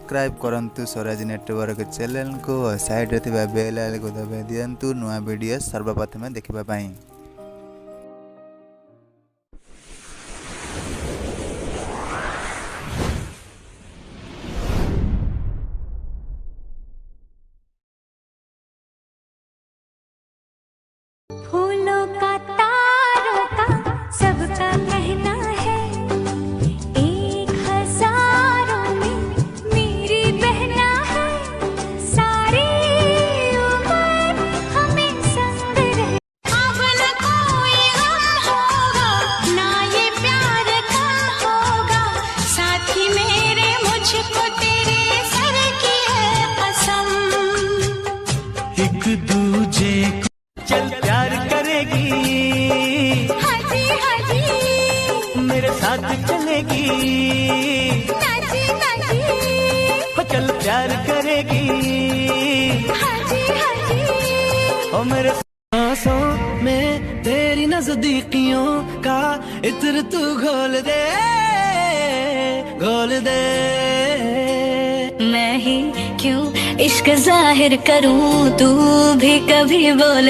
Subscribe करंतु Swaraj network channel को side रे थिबा बेल आइकन को दबाइ दियंतु नुआ वीडियो सर्वप्रथम देखिबा पाई। फूलों का तारों का सबका कहना है, एक हजारों में मेरी बहना है। सारी उम्र हमें संग रहे, अब न कोई गम होगा, ना ये प्यार कम होगा। साथी मेरे मुझको तेरे सर की है कसम। एक दूजे को चल प्यार करेगी, हाजी हाजी मेरे साथ चलेगी, नाजी नाजी हो चल प्यार करेगी, हाजी हाजी। ओ मेरे सांसों में तेरी नजदीकियों का इत्र तू घोल दे, घोल दे। मैं ही क्यों इश्क जाहिर करूं, तू भी कभी बोल।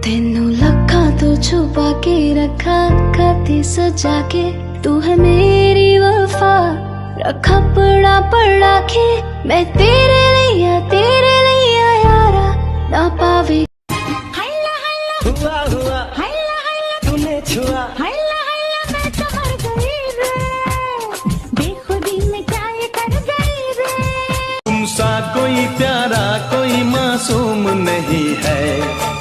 तेनू लखा तो छुपा के रखा, खाते सजा के तू है मेरी वफा। रखा पड़ा पड़ा के मैं तेरे लिया यारा ना पावे। हल्ला हल्ला हुआ हुआ हल्ला हल्ला तूने छुआ, हल्ला हल्ला मैं तो मर गई रे, बेखुदी में क्या ये कर गई रे। तुम सा कोई प्यारा कोई मासूम नहीं है,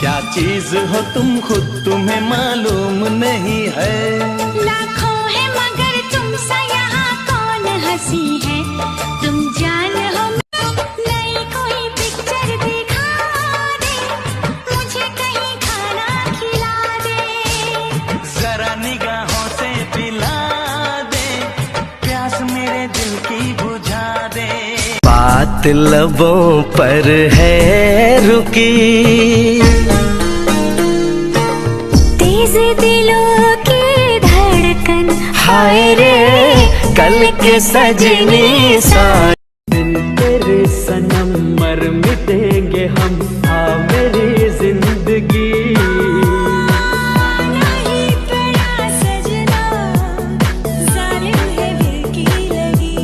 क्या चीज हो तुम खुद तुम्हें मालूम नहीं है। लाखों है मगर तुम सा यहाँ कौन हंसी है, तुम जान हो। नई कोई पिक्चर दिखा दे, मुझे कहीं खाना खिला दे। जरा निगाहों से पिला दे, प्यास मेरे दिल की बुझा दे। बात लबों पर है रुकी, तेज दिलों की धड़कन, हाय रे कल के सजनी सा। तेरे सनम मर मिटेंगे हम, हाँ मेरी जिंदगी। नहीं पड़ा सजना, जालिम है दिल की लगी।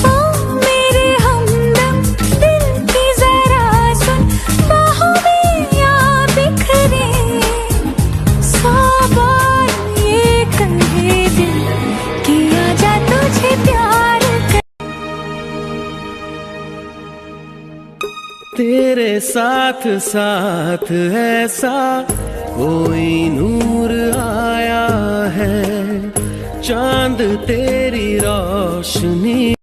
ओ मेरे हमदम दिल की जरा सुन, बाहों में या बिखरे। सौ बार ये कहे दिल कि आजा तुझे प्यार कर। तेरे साथ साथ ऐसा कोई नूर आया है, चांद तेरी रोशनी